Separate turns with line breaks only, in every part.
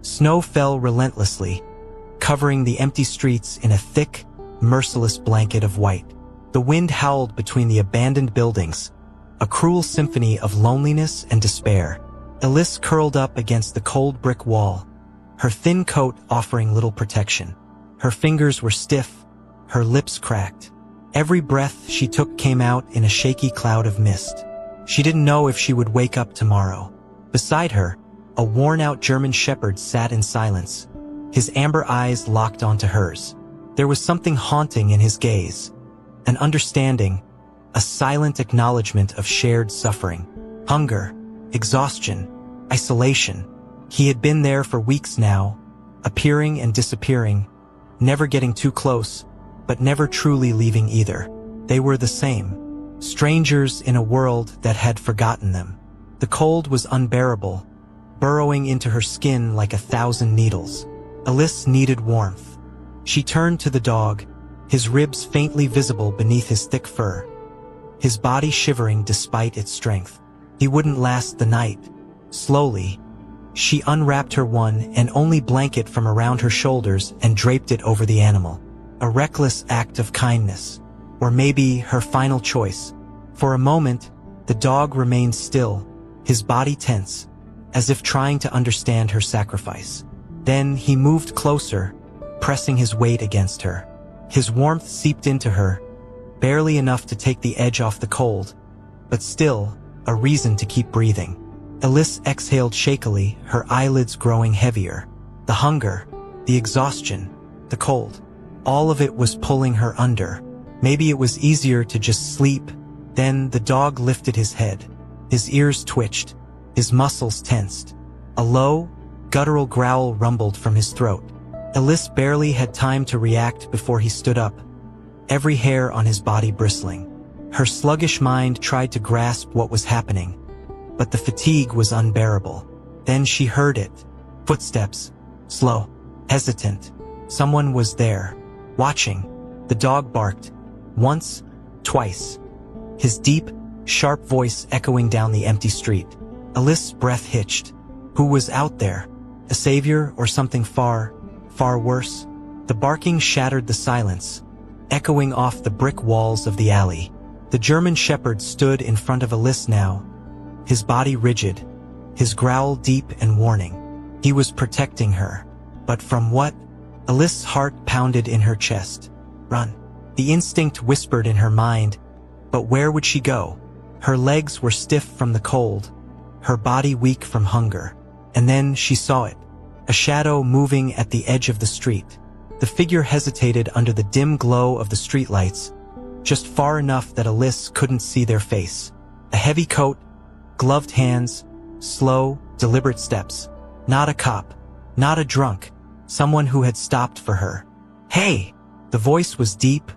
Snow fell relentlessly, covering the empty streets in a thick, merciless blanket of white. The wind howled between the abandoned buildings, a cruel symphony of loneliness and despair. Elise curled up against the cold brick wall, her thin coat offering little protection. Her fingers were stiff, her lips cracked. Every breath she took came out in a shaky cloud of mist. She didn't know if she would wake up tomorrow. Beside her, a worn-out German shepherd sat in silence, his amber eyes locked onto hers. There was something haunting in his gaze, an understanding, a silent acknowledgement of shared suffering. Hunger, exhaustion, isolation. He had been there for weeks now, appearing and disappearing, never getting too close, but never truly leaving either. They were the same, strangers in a world that had forgotten them. The cold was unbearable, burrowing into her skin like 1,000 needles. Elise needed warmth. She turned to the dog, his ribs faintly visible beneath his thick fur, his body shivering despite its strength. He wouldn't last the night. Slowly, she unwrapped her one and only blanket from around her shoulders and draped it over the animal. A reckless act of kindness, or maybe her final choice. For a moment, the dog remained still, his body tense, as if trying to understand her sacrifice. Then he moved closer, pressing his weight against her. His warmth seeped into her, barely enough to take the edge off the cold, but still a reason to keep breathing. Elise exhaled shakily, her eyelids growing heavier. The hunger, the exhaustion, the cold, all of it was pulling her under. Maybe it was easier to just sleep. Then the dog lifted his head. His ears twitched, his muscles tensed. A low, guttural growl rumbled from his throat. Elise barely had time to react before he stood up, every hair on his body bristling. Her sluggish mind tried to grasp what was happening, but the fatigue was unbearable. Then she heard it. Footsteps. Slow. Hesitant. Someone was there. Watching. The dog barked. Once. Twice. His deep, sharp voice echoing down the empty street. Elise's breath hitched. Who was out there? A savior or something far, far worse? The barking shattered the silence, echoing off the brick walls of the alley. The German shepherd stood in front of Elise now, his body rigid, his growl deep and warning. He was protecting her. But from what? Elise's heart pounded in her chest. Run. The instinct whispered in her mind, but where would she go? Her legs were stiff from the cold, her body weak from hunger. And then she saw it, a shadow moving at the edge of the street. The figure hesitated under the dim glow of the streetlights, just far enough that Elise couldn't see their face. A heavy coat, gloved hands, slow, deliberate steps. Not a cop, not a drunk, someone who had stopped for her. Hey! The voice was deep,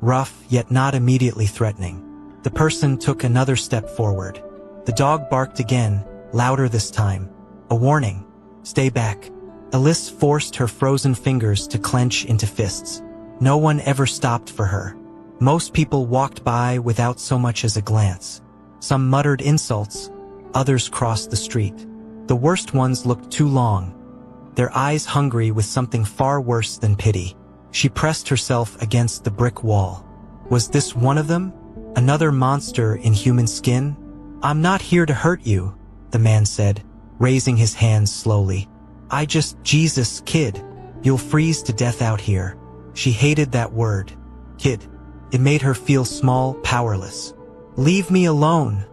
rough, yet not immediately threatening. The person took another step forward. The dog barked again, louder this time. A warning. Stay back. Elise forced her frozen fingers to clench into fists. No one ever stopped for her. Most people walked by without so much as a glance. Some muttered insults, others crossed the street. The worst ones looked too long, their eyes hungry with something far worse than pity. She pressed herself against the brick wall. Was this one of them? Another monster in human skin? I'm not here to hurt you, the man said, raising his hands slowly. Jesus, kid. You'll freeze to death out here. She hated that word. Kid. It made her feel small, powerless. Leave me alone,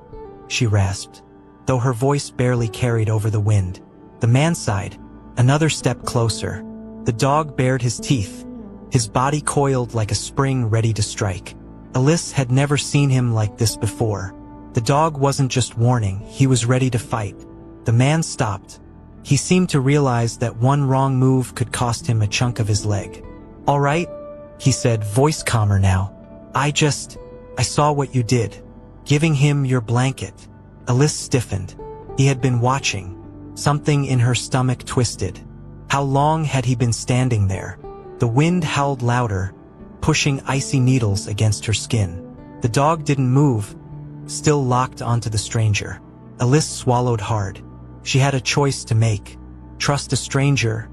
she rasped, though her voice barely carried over the wind. The man sighed, another step closer. The dog bared his teeth, his body coiled like a spring ready to strike. Elise had never seen him like this before. The dog wasn't just warning, he was ready to fight. The man stopped. He seemed to realize that one wrong move could cost him a chunk of his leg. All right, he said, voice calmer now. I saw what you did. Giving him your blanket. Elise stiffened. He had been watching. Something in her stomach twisted. How long had he been standing there? The wind howled louder, pushing icy needles against her skin. The dog didn't move, still locked onto the stranger. Elise swallowed hard. She had a choice to make. trust a stranger,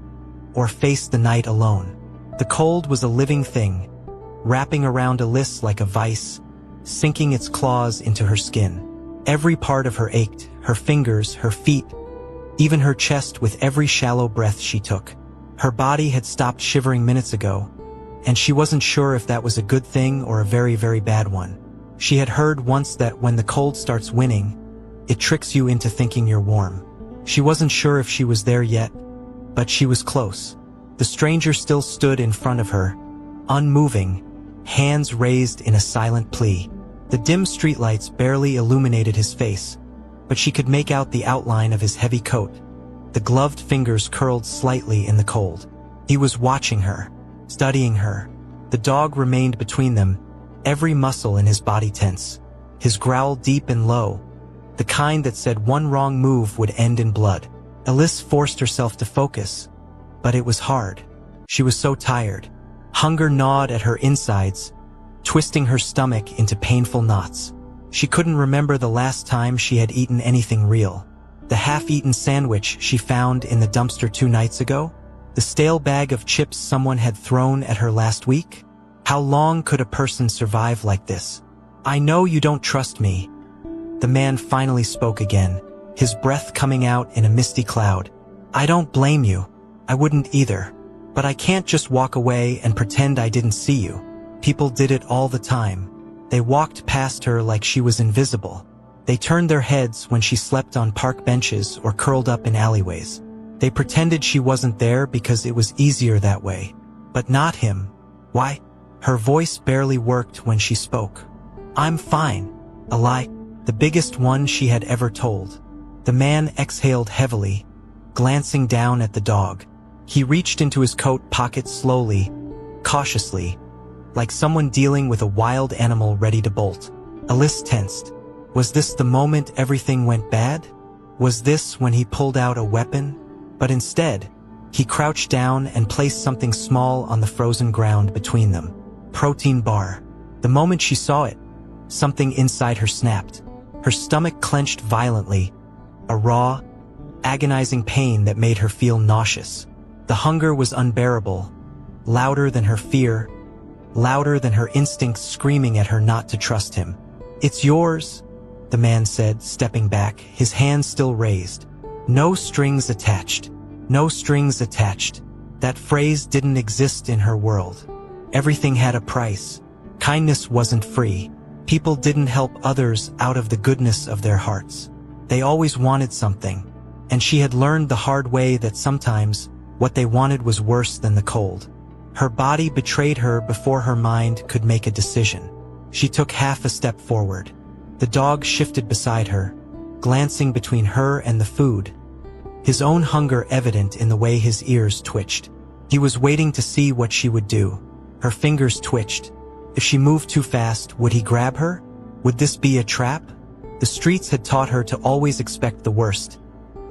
or face the night alone. The cold was a living thing, wrapping around Alice like a vice, sinking its claws into her skin. Every part of her ached, her fingers, her feet, even her chest with every shallow breath she took. Her body had stopped shivering minutes ago, and she wasn't sure if that was a good thing or a very, very bad one. She had heard once that when the cold starts winning, it tricks you into thinking you're warm. She wasn't sure if she was there yet, but she was close. The stranger still stood in front of her, unmoving, hands raised in a silent plea. The dim streetlights barely illuminated his face, but she could make out the outline of his heavy coat. The gloved fingers curled slightly in the cold. He was watching her, studying her. The dog remained between them, every muscle in his body tense, his growl deep and low, the kind that said one wrong move would end in blood. Alice forced herself to focus, but it was hard. She was so tired. Hunger gnawed at her insides, twisting her stomach into painful knots. She couldn't remember the last time she had eaten anything real. The half-eaten sandwich she found in the dumpster 2 nights ago? The stale bag of chips someone had thrown at her last week? How long could a person survive like this? I know you don't trust me. The man finally spoke again, his breath coming out in a misty cloud. I don't blame you. I wouldn't either. But I can't just walk away and pretend I didn't see you. People did it all the time. They walked past her like she was invisible. They turned their heads when she slept on park benches or curled up in alleyways. They pretended she wasn't there because it was easier that way. But not him. Why? Her voice barely worked when she spoke. I'm fine. A lie, the biggest one she had ever told. The man exhaled heavily, glancing down at the dog. He reached into his coat pocket slowly, cautiously, like someone dealing with a wild animal ready to bolt. Alice tensed. Was this the moment everything went bad? Was this when he pulled out a weapon? But instead, he crouched down and placed something small on the frozen ground between them. Protein bar. The moment she saw it, something inside her snapped. Her stomach clenched violently, a raw, agonizing pain that made her feel nauseous. The hunger was unbearable, louder than her fear, louder than her instincts screaming at her not to trust him. It's yours, the man said, stepping back, his hand still raised. No strings attached. No strings attached. That phrase didn't exist in her world. Everything had a price. Kindness wasn't free. People didn't help others out of the goodness of their hearts. They always wanted something, and she had learned the hard way that sometimes what they wanted was worse than the cold. Her body betrayed her before her mind could make a decision. She took half a step forward. The dog shifted beside her, glancing between her and the food, his own hunger evident in the way his ears twitched. He was waiting to see what she would do. Her fingers twitched. If she moved too fast, would he grab her? Would this be a trap? The streets had taught her to always expect the worst,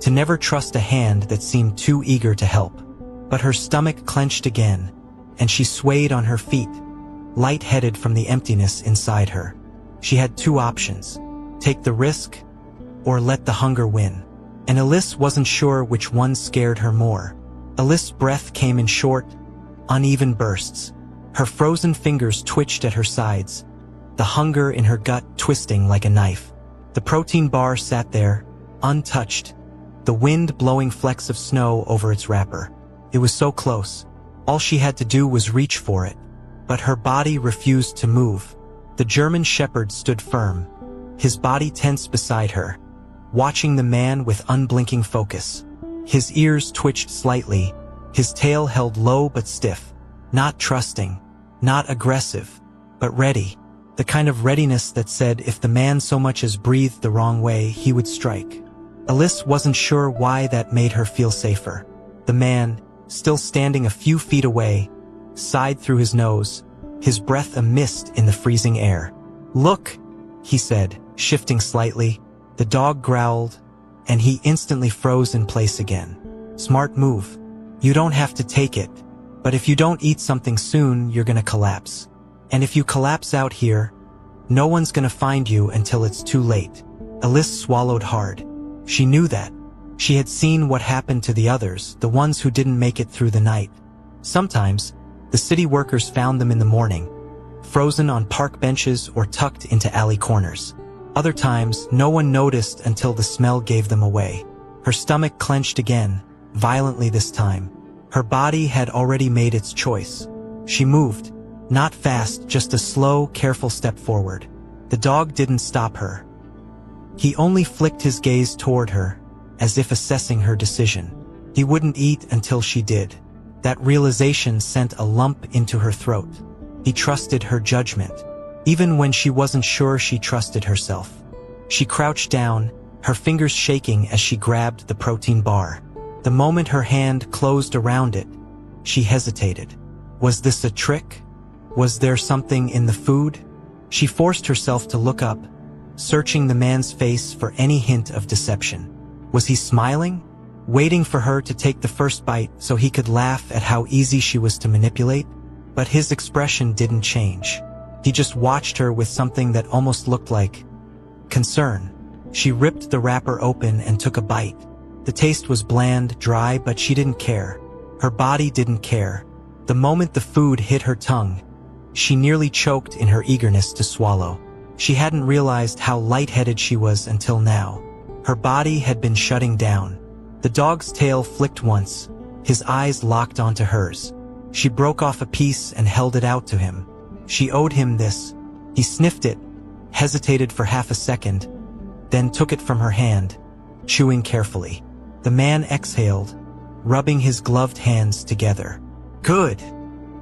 to never trust a hand that seemed too eager to help. But her stomach clenched again, and she swayed on her feet, lightheaded from the emptiness inside her. She had 2 options: take the risk, or let the hunger win. And Alice wasn't sure which one scared her more. Alice's breath came in short, uneven bursts. Her frozen fingers twitched at her sides, the hunger in her gut twisting like a knife. The protein bar sat there, untouched, the wind blowing flecks of snow over its wrapper. It was so close. All she had to do was reach for it. But her body refused to move. The German shepherd stood firm, his body tense beside her, watching the man with unblinking focus. His ears twitched slightly, his tail held low but stiff, not trusting, not aggressive, but ready. The kind of readiness that said if the man so much as breathed the wrong way, he would strike. Alice wasn't sure why that made her feel safer. The man, still standing a few feet away, sighed through his nose, his breath a mist in the freezing air. Look, he said, shifting slightly. The dog growled, and he instantly froze in place again. Smart move. You don't have to take it, but if you don't eat something soon, you're gonna collapse. And if you collapse out here, no one's gonna find you until it's too late. Alice swallowed hard. She knew that, She had seen what happened to the others, the ones who didn't make it through the night. Sometimes, the city workers found them in the morning, frozen on park benches or tucked into alley corners. Other times, no one noticed until the smell gave them away. Her stomach clenched again, violently this time. Her body had already made its choice. She moved, not fast, just a slow, careful step forward. The dog didn't stop her. He only flicked his gaze toward her, as if assessing her decision. He wouldn't eat until she did. That realization sent a lump into her throat. He trusted her judgment, even when she wasn't sure she trusted herself. She crouched down, her fingers shaking as she grabbed the protein bar. The moment her hand closed around it, she hesitated. Was this a trick? Was there something in the food? She forced herself to look up, searching the man's face for any hint of deception. Was he smiling? Waiting for her to take the first bite so he could laugh at how easy she was to manipulate? But his expression didn't change. He just watched her with something that almost looked like concern. She ripped the wrapper open and took a bite. The taste was bland, dry, but she didn't care. Her body didn't care. The moment the food hit her tongue, she nearly choked in her eagerness to swallow. She hadn't realized how lightheaded she was until now. Her body had been shutting down. The dog's tail flicked once, his eyes locked onto hers. She broke off a piece and held it out to him. She owed him this. He sniffed it, hesitated for half a second, then took it from her hand, chewing carefully. The man exhaled, rubbing his gloved hands together. "Good,"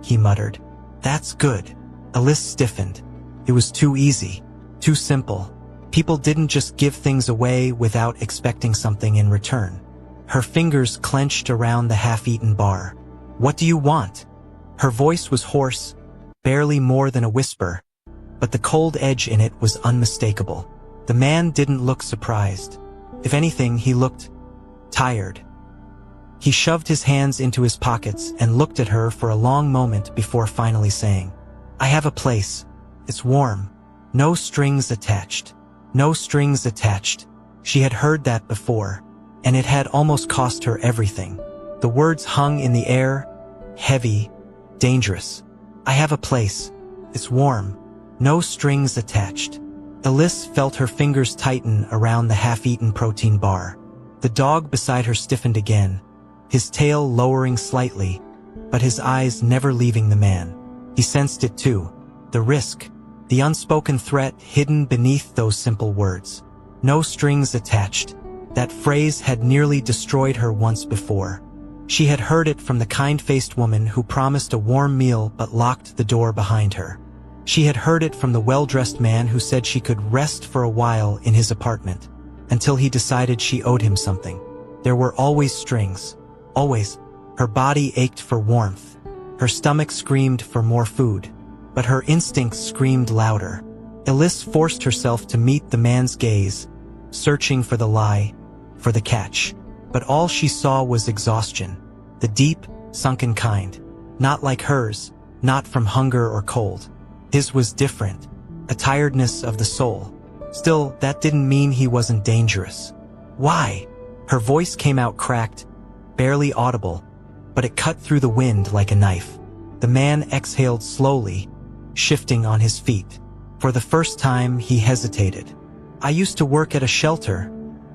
he muttered. "That's good." Alice stiffened. It was too easy, too simple. People didn't just give things away without expecting something in return. Her fingers clenched around the half-eaten bar. "What do you want?" Her voice was hoarse, barely more than a whisper, but the cold edge in it was unmistakable. The man didn't look surprised. If anything, he looked tired. He shoved his hands into his pockets and looked at her for a long moment before finally saying, "I have a place. It's warm. No strings attached. No strings attached." She had heard that before, and it had almost cost her everything. The words hung in the air, heavy, dangerous. "I have a place. It's warm. No strings attached." Alice felt her fingers tighten around the half-eaten protein bar. The dog beside her stiffened again, his tail lowering slightly, but his eyes never leaving the man. He sensed it too, the risk, the unspoken threat hidden beneath those simple words. No strings attached. That phrase had nearly destroyed her once before. She had heard it from the kind-faced woman who promised a warm meal but locked the door behind her. She had heard it from the well-dressed man who said she could rest for a while in his apartment, until he decided she owed him something. There were always strings. Always. Her body ached for warmth. Her stomach screamed for more food. But her instincts screamed louder. Alice forced herself to meet the man's gaze, searching for the lie, for the catch. But all she saw was exhaustion. The deep, sunken kind. Not like hers, not from hunger or cold. His was different, a tiredness of the soul. Still, that didn't mean he wasn't dangerous. "Why?" Her voice came out cracked, barely audible, but it cut through the wind like a knife. The man exhaled slowly, shifting on his feet. For the first time, he hesitated. "I used to work at a shelter,"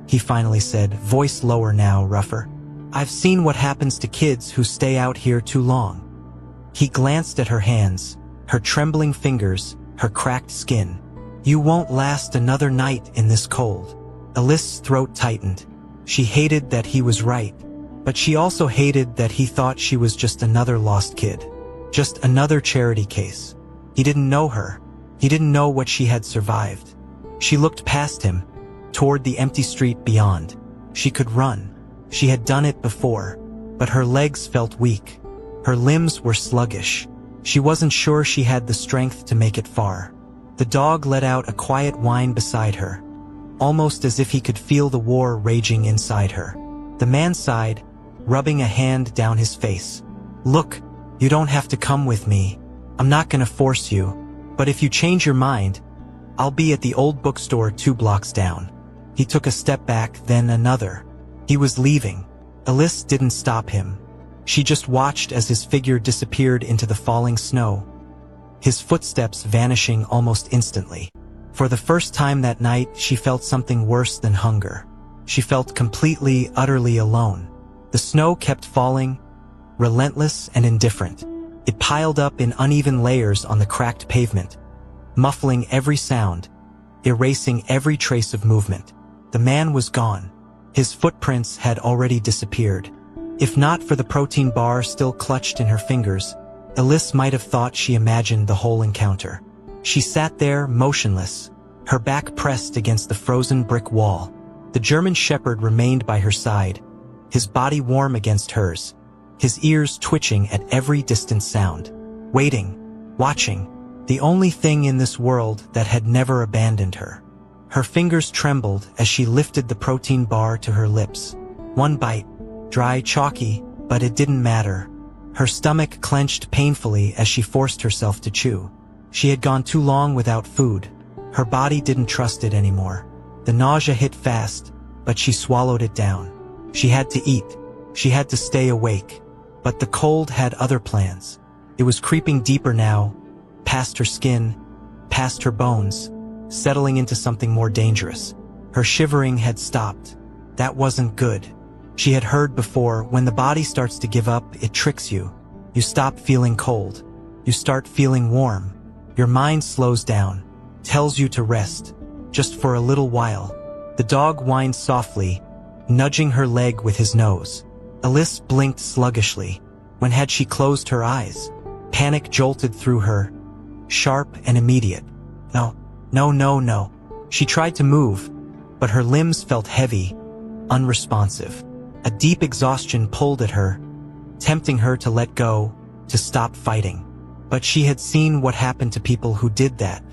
he finally said, voice lower now, rougher. "I've seen what happens to kids who stay out here too long." He glanced at her hands, her trembling fingers, her cracked skin. "You won't last another night in this cold." Alice's throat tightened. She hated that he was right, but she also hated that he thought she was just another lost kid. Just another charity case. He didn't know her. He didn't know what she had survived. She looked past him, toward the empty street beyond. She could run. She had done it before, but her legs felt weak. Her limbs were sluggish. She wasn't sure she had the strength to make it far. The dog let out a quiet whine beside her, almost as if he could feel the war raging inside her. The man sighed, rubbing a hand down his face. "Look, you don't have to come with me. I'm not gonna force you, but if you change your mind, I'll be at the old bookstore 2 blocks down." He took a step back, then another. He was leaving. Alice didn't stop him. She just watched as his figure disappeared into the falling snow, his footsteps vanishing almost instantly. For the first time that night, she felt something worse than hunger. She felt completely, utterly alone. The snow kept falling, relentless and indifferent. It piled up in uneven layers on the cracked pavement, muffling every sound, erasing every trace of movement. The man was gone. His footprints had already disappeared. If not for the protein bar still clutched in her fingers, Alice might have thought she imagined the whole encounter. She sat there, motionless, her back pressed against the frozen brick wall. The German shepherd remained by her side, his body warm against hers, his ears twitching at every distant sound. Waiting, watching, the only thing in this world that had never abandoned her. Her fingers trembled as she lifted the protein bar to her lips. One bite, dry, chalky, but it didn't matter. Her stomach clenched painfully as she forced herself to chew. She had gone too long without food. Her body didn't trust it anymore. The nausea hit fast, but she swallowed it down. She had to eat. She had to stay awake. But the cold had other plans. It was creeping deeper now, past her skin, past her bones, settling into something more dangerous. Her shivering had stopped. That wasn't good. She had heard before, when the body starts to give up, it tricks you. You stop feeling cold. You start feeling warm. Your mind slows down, tells you to rest, just for a little while. The dog whined softly, nudging her leg with his nose. Alice blinked sluggishly. When had she closed her eyes? Panic jolted through her, sharp and immediate. No. She tried to move, but her limbs felt heavy, unresponsive. A deep exhaustion pulled at her, tempting her to let go, to stop fighting. But she had seen what happened to people who did that.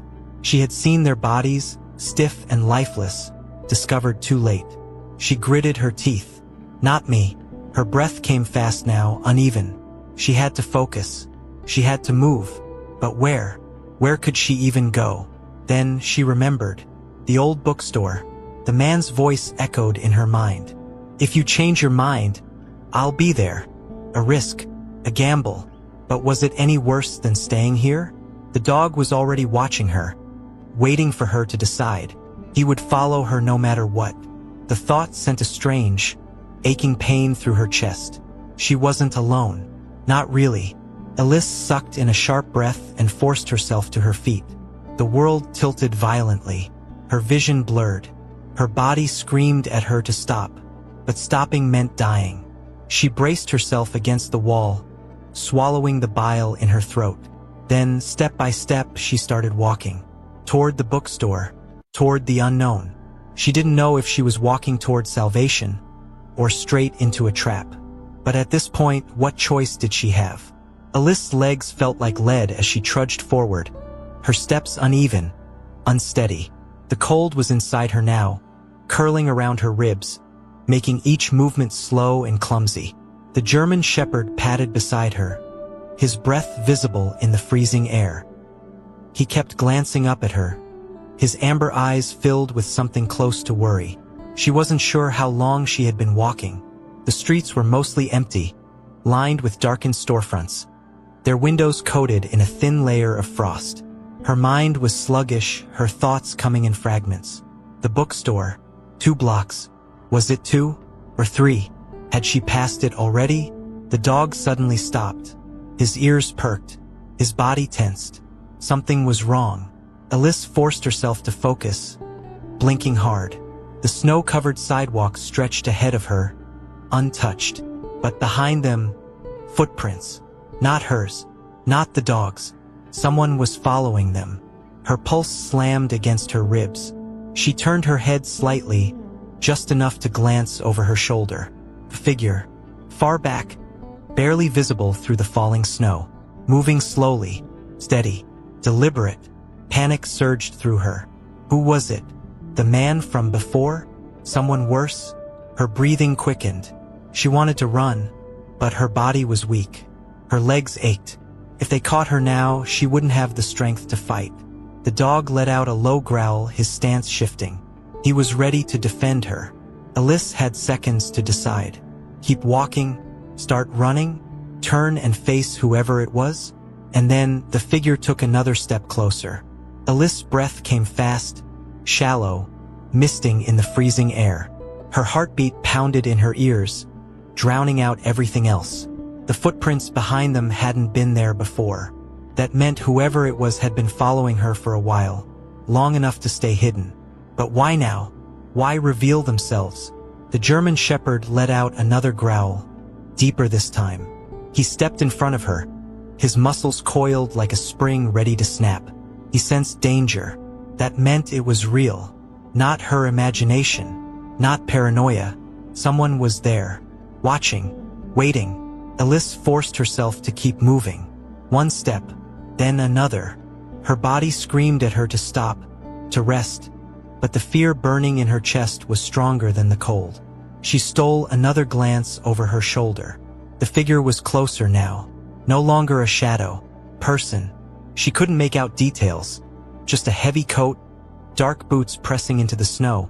She had seen their bodies, stiff and lifeless, discovered too late. She gritted her teeth. Not me. Her breath came fast now, uneven. She had to focus. She had to move. But where? Where could she even go? Then she remembered. The old bookstore. The man's voice echoed in her mind. If you change your mind, I'll be there. A risk. A gamble. But was it any worse than staying here? The dog was already watching her, waiting for her to decide. He would follow her no matter what. The thought sent a strange, aching pain through her chest. She wasn't alone. Not really. Alice sucked in a sharp breath and forced herself to her feet. The world tilted violently. Her vision blurred. Her body screamed at her to stop. But stopping meant dying. She braced herself against the wall, swallowing the bile in her throat. Then, step by step, she started walking. Toward the bookstore. Toward the unknown. She didn't know if she was walking toward salvation, or straight into a trap. But at this point, what choice did she have? Alice's legs felt like lead as she trudged forward, her steps uneven, unsteady. The cold was inside her now, curling around her ribs, making each movement slow and clumsy. The German shepherd padded beside her, his breath visible in the freezing air. He kept glancing up at her, his amber eyes filled with something close to worry. She wasn't sure how long she had been walking. The streets were mostly empty, lined with darkened storefronts, their windows coated in a thin layer of frost. Her mind was sluggish, her thoughts coming in fragments. The bookstore, 2 blocks. Was it 2 or 3? Had she passed it already? The dog suddenly stopped. His ears perked, his body tensed. Something was wrong. Alice forced herself to focus, blinking hard. The snow-covered sidewalk stretched ahead of her, untouched. But behind them, footprints. Not hers, not the dog's. Someone was following them. Her pulse slammed against her ribs. She turned her head slightly, just enough to glance over her shoulder. A figure, far back, barely visible through the falling snow, moving slowly, steady, deliberate. Panic surged through her. Who was it? The man from before? Someone worse? Her breathing quickened. She wanted to run, but her body was weak. Her legs ached. If they caught her now, she wouldn't have the strength to fight. The dog let out a low growl, his stance shifting. He was ready to defend her. Alice had seconds to decide. Keep walking, start running, turn and face whoever it was, and then the figure took another step closer. Alice's breath came fast, shallow, misting in the freezing air. Her heartbeat pounded in her ears, drowning out everything else. The footprints behind them hadn't been there before. That meant whoever it was had been following her for a while, long enough to stay hidden. But why now? Why reveal themselves? The German shepherd let out another growl, deeper this time. He stepped in front of her, his muscles coiled like a spring ready to snap. He sensed danger. That meant it was real, not her imagination, not paranoia. Someone was there, watching, waiting. Alice forced herself to keep moving. One step, then another. Her body screamed at her to stop, to rest, but the fear burning in her chest was stronger than the cold. She stole another glance over her shoulder. The figure was closer now, no longer a shadow, person. She couldn't make out details, just a heavy coat, dark boots pressing into the snow,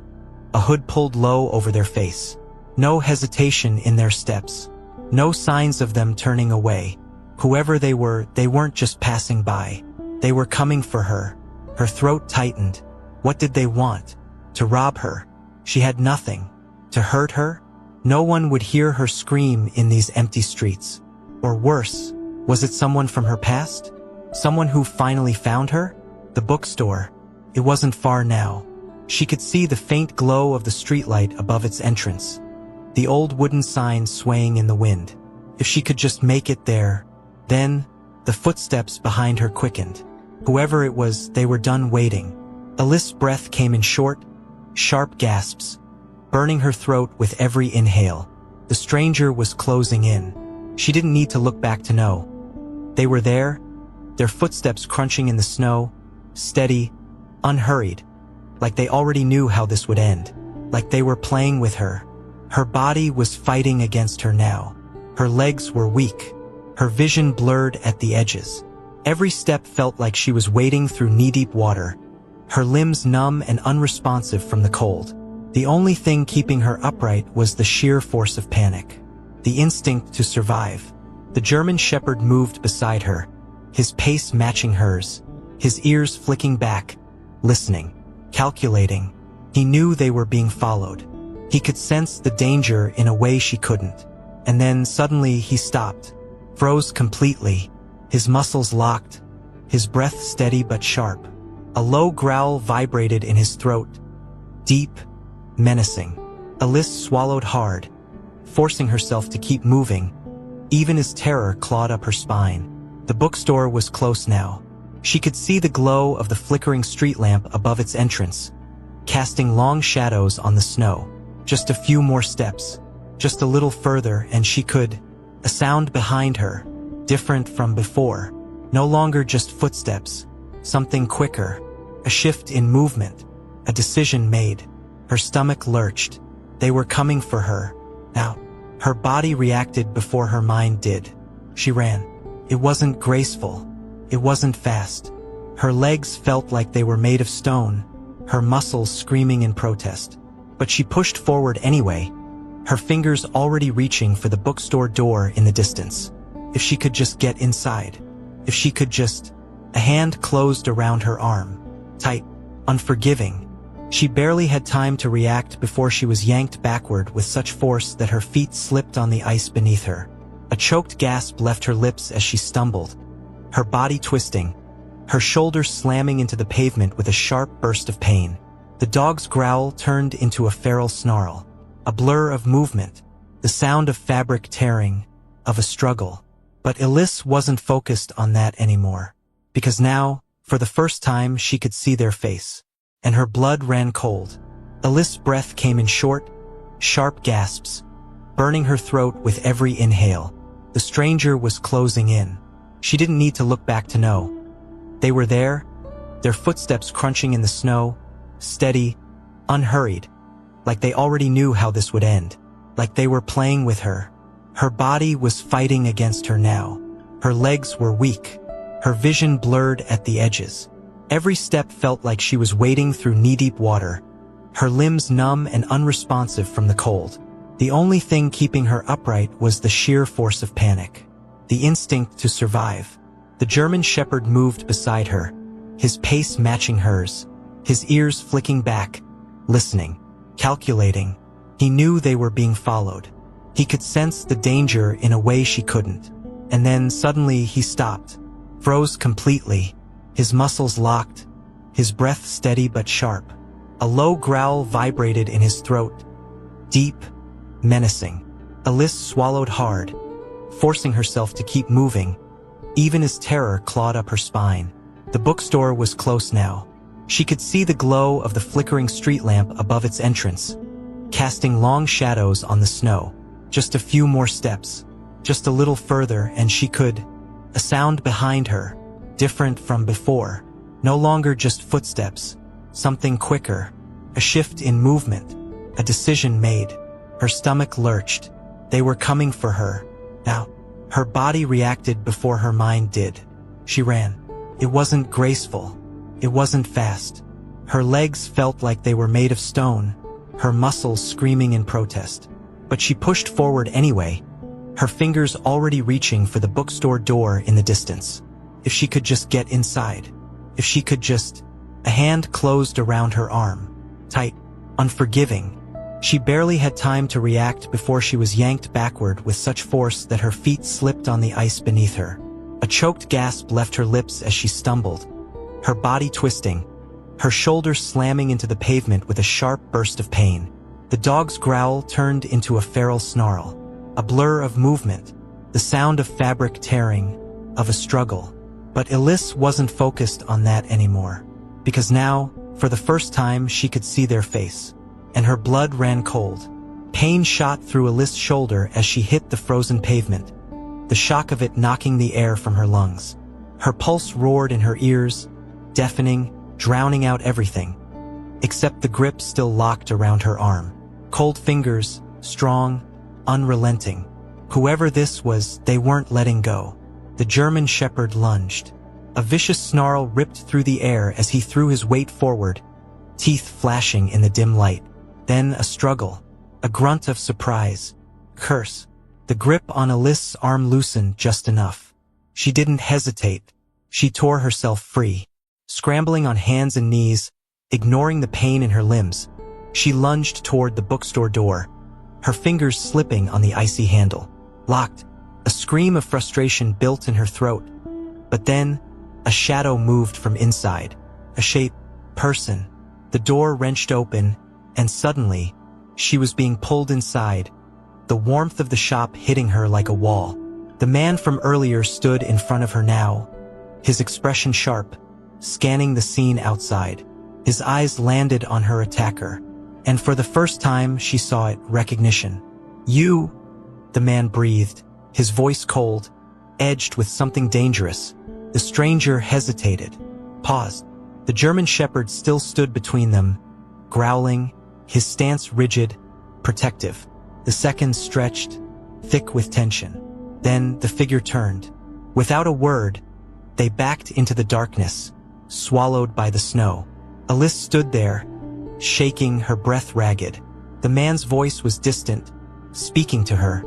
a hood pulled low over their face. No hesitation in their steps, no signs of them turning away. Whoever they were, they weren't just passing by. They were coming for her. Her throat tightened. What did they want? To rob her? She had nothing. To hurt her? No one would hear her scream in these empty streets. Or worse, was it someone from her past? Someone who finally found her? The bookstore. It wasn't far now. She could see the faint glow of the streetlight above its entrance. The old wooden sign swaying in the wind. If she could just make it there. Then, the footsteps behind her quickened. Whoever it was, they were done waiting. Alice's breath came in short, sharp gasps, burning her throat with every inhale. The stranger was closing in. She didn't need to look back to know. They were there, their footsteps crunching in the snow, steady, unhurried, like they already knew how this would end, like they were playing with her. Her body was fighting against her now. Her legs were weak, her vision blurred at the edges. Every step felt like she was wading through knee-deep water, her limbs numb and unresponsive from the cold. The only thing keeping her upright was the sheer force of panic, the instinct to survive. The German shepherd moved beside her, his pace matching hers, his ears flicking back, listening, calculating. He knew they were being followed. He could sense the danger in a way she couldn't. And then suddenly he stopped, froze completely, his muscles locked, his breath steady but sharp. A low growl vibrated in his throat, deep, menacing. Alice swallowed hard, forcing herself to keep moving, even as terror clawed up her spine. The bookstore was close now. She could see the glow of the flickering street lamp above its entrance, casting long shadows on the snow. Just a few more steps, just a little further, and she could... A sound behind her, different from before, no longer just footsteps, something quicker, a shift in movement, a decision made. Her stomach lurched. They were coming for her. Now, her body reacted before her mind did. She ran. It wasn't graceful. It wasn't fast. Her legs felt like they were made of stone, her muscles screaming in protest. But she pushed forward anyway, her fingers already reaching for the bookstore door in the distance. If she could just get inside. If she could just... A hand closed around her arm. Tight, unforgiving. She barely had time to react before she was yanked backward with such force that her feet slipped on the ice beneath her. A choked gasp left her lips as she stumbled, her body twisting, her shoulders slamming into the pavement with a sharp burst of pain. The dog's growl turned into a feral snarl, a blur of movement, the sound of fabric tearing, of a struggle. But Alice wasn't focused on that anymore, because now, for the first time, she could see their face, and her blood ran cold. Alice's breath came in short, sharp gasps, burning her throat with every inhale. The stranger was closing in. She didn't need to look back to know. They were there, their footsteps crunching in the snow, steady, unhurried, like they already knew how this would end, like they were playing with her. Her body was fighting against her now. Her legs were weak, her vision blurred at the edges. Every step felt like she was wading through knee-deep water, her limbs numb and unresponsive from the cold. The only thing keeping her upright was the sheer force of panic, the instinct to survive. The German Shepherd moved beside her, his pace matching hers, his ears flicking back, listening, calculating. He knew they were being followed. He could sense the danger in a way she couldn't. And then suddenly he stopped, froze completely, his muscles locked, his breath steady but sharp. A low growl vibrated in his throat, deep, menacing. Alice swallowed hard, forcing herself to keep moving, even as terror clawed up her spine. The bookstore was close now. She could see the glow of the flickering street lamp above its entrance, casting long shadows on the snow. Just a few more steps, just a little further, and she could... A sound behind her, different from before, no longer just footsteps, something quicker, a shift in movement, a decision made. Her stomach lurched. They were coming for her. Now, her body reacted before her mind did. She ran. It wasn't graceful. It wasn't fast. Her legs felt like they were made of stone, her muscles screaming in protest. But she pushed forward anyway, her fingers already reaching for the bookstore door in the distance. If she could just get inside. If she could just... A hand closed around her arm. Tight, unforgiving. She barely had time to react before she was yanked backward with such force that her feet slipped on the ice beneath her. A choked gasp left her lips as she stumbled, her body twisting, her shoulders slamming into the pavement with a sharp burst of pain. The dog's growl turned into a feral snarl, a blur of movement, the sound of fabric tearing, of a struggle. But Alice wasn't focused on that anymore, because now, for the first time, she could see their face, and her blood ran cold. Pain shot through Alice's shoulder as she hit the frozen pavement, the shock of it knocking the air from her lungs. Her pulse roared in her ears, deafening, drowning out everything, except the grip still locked around her arm. Cold fingers, strong, unrelenting. Whoever this was, they weren't letting go. The German Shepherd lunged. A vicious snarl ripped through the air as he threw his weight forward, teeth flashing in the dim light. Then a struggle, a grunt of surprise, curse. The grip on Alice's arm loosened just enough. She didn't hesitate. She tore herself free. Scrambling on hands and knees, ignoring the pain in her limbs, she lunged toward the bookstore door, her fingers slipping on the icy handle. Locked. A scream of frustration built in her throat. But then, a shadow moved from inside. A shape, person. The door wrenched open, and suddenly, she was being pulled inside, the warmth of the shop hitting her like a wall. The man from earlier stood in front of her now, his expression sharp, scanning the scene outside. His eyes landed on her attacker, and for the first time she saw it, recognition. "You," the man breathed, his voice cold, edged with something dangerous. The stranger hesitated, paused. The German Shepherd still stood between them, growling, his stance rigid, protective. The seconds stretched, thick with tension. Then the figure turned. Without a word, they backed into the darkness, swallowed by the snow. Alice stood there, shaking, her breath ragged. The man's voice was distant, speaking to her,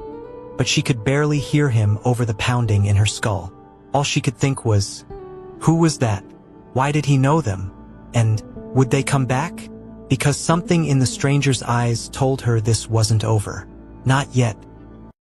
but she could barely hear him over the pounding in her skull. All she could think was, who was that? Why did he know them? And would they come back? Because something in the stranger's eyes told her this wasn't over. Not yet.